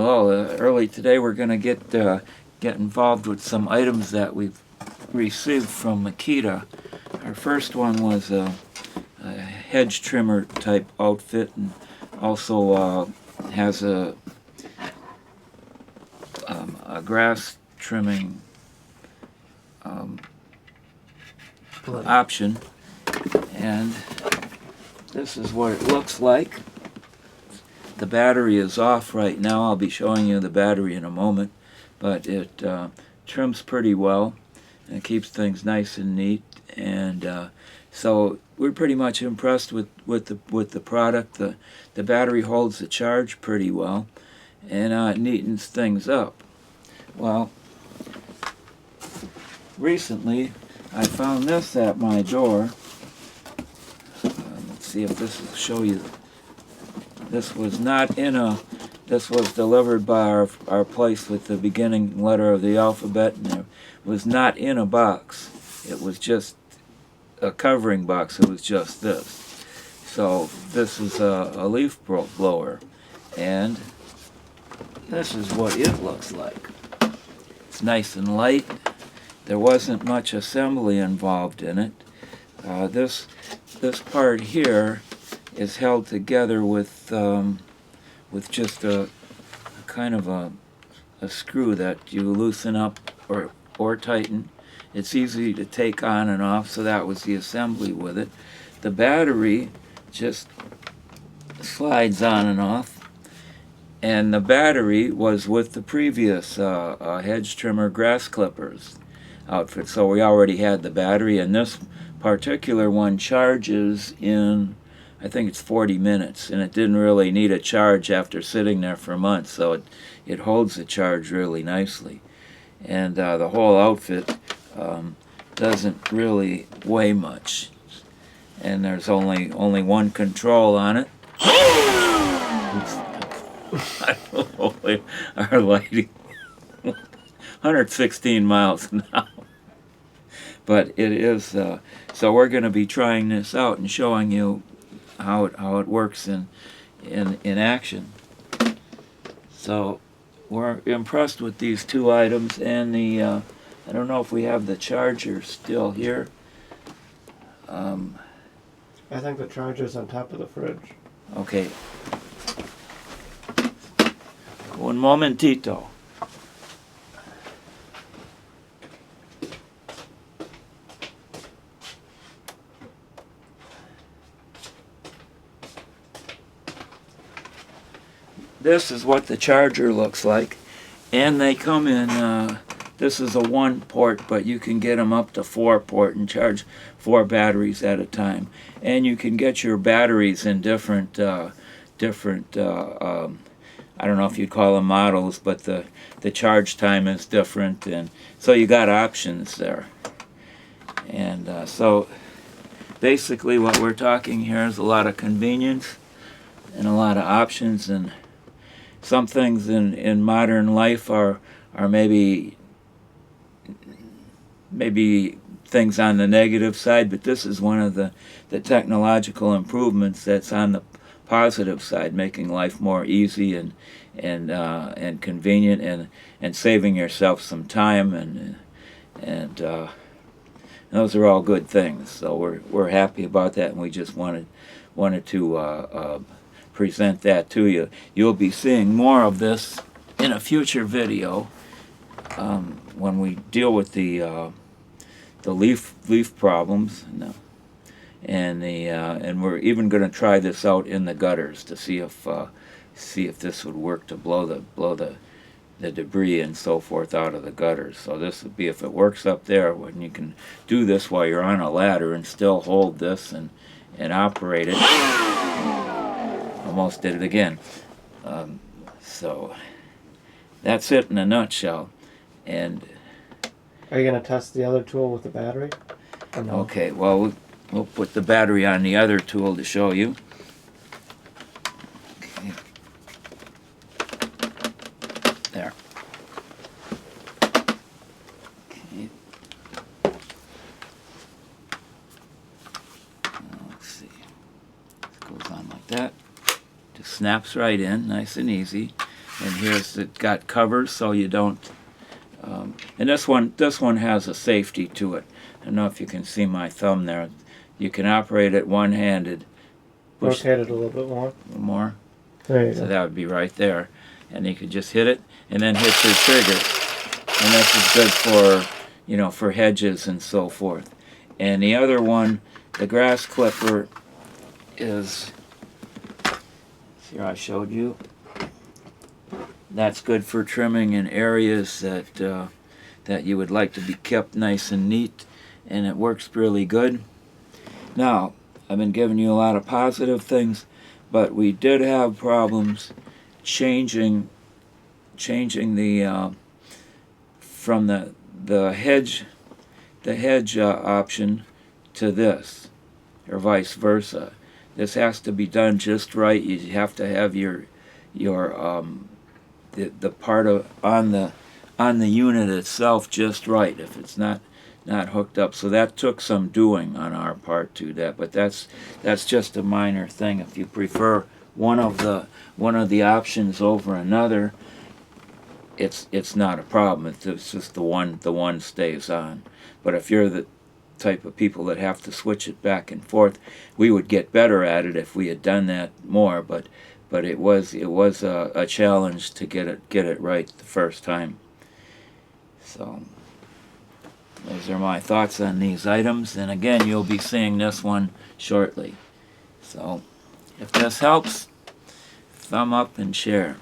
Well, early today we're going to get involved with some items that we've received from Makita. Our first one was a hedge trimmer type outfit, and also has a grass trimming option, and this is what it looks like. The battery is off right now. I'll be showing you the battery in a moment, but it trims pretty well and it keeps things nice and neat. And so we're pretty much impressed with the product. The battery holds the charge pretty well, and it neatens things up. Well, recently I found this at my door. Let's see if this will show you. This was not in a, this was delivered by our place with the beginning letter of the alphabet, and it was not in a box. It was just a covering box. It was just this. So this is a leaf blower, and this is what it looks like. It's nice and light. There wasn't much assembly involved in it. This part here is held together with just a kind of a screw that you loosen up or tighten. It's easy to take on and off, so that was the assembly with it. The battery just slides on and off, and the battery was with the previous hedge trimmer grass clippers outfit, so we already had the battery, and this particular one charges in, I think it's 40 minutes, and it didn't really need a charge after sitting there for months, so it holds the charge really nicely. And the whole outfit doesn't really weigh much, and there's only one control on it. I don't know if our lighting 116 miles an hour. But it is, so we're going to be trying this out and showing you how it works in action. So we're impressed with these two items, and the I don't know if we have the charger still here. I think the charger's on top of the fridge. Okay. Un momentito. This is what the charger looks like, and they come in, this is a 1-port, but you can get them up to 4-port and charge 4 batteries at a time. And you can get your batteries in different, I don't know if you'd call them models, but the charge time is different, and so you got options there. And so basically what we're talking here is a lot of convenience and a lot of options, and some things in modern life are maybe things on the negative side, but this is one of the technological improvements that's on the positive side, making life more easy and convenient, and saving yourself some time, and those are all good things. So we're happy about that, and we just wanted to present that to you. You'll be seeing more of this in a future video when we deal with the leaf problems, and we're even going to try this out in the gutters to see if this would work to blow the debris and so forth out of the gutters. So this would be if it works up there, when you can do this while you're on a ladder and still hold this and operate it. Almost did it again. So that's it in a nutshell. And are you going to test the other tool with the battery? Or no? Okay, well, we'll put the battery on the other tool to show you. Okay. There. Okay. Let's see. This goes on like that. Just snaps right in, nice and easy. and here's it got covers so you don't. And this one has a safety to it. I don't know if you can see my thumb there. You can operate it one-handed. Push Rotate it a little bit more. more. There you So go. that would be right there. And you could just hit it and then hit your trigger. And this is good for, you know, for hedges and so forth. And the other one, the grass clipper, is, here I showed you. That's good for trimming in areas that you would like to be kept nice and neat, and it works really good. Now, I've been giving you a lot of positive things, but we did have problems changing the from the hedge option to this, or vice versa. This has to be done just right. You have to have your the part of on the unit itself just right. If it's not hooked up, so that took some doing on our part to that. But that's just a minor thing. If you prefer one of the options over another, it's not a problem. It's just the one stays on. But if you're the type of people that have to switch it back and forth, we would get better at it if we had done that more. But it was a challenge to get it right the first time. So those are my thoughts on these items, and again, you'll be seeing this one shortly. So if this helps, thumb up and share.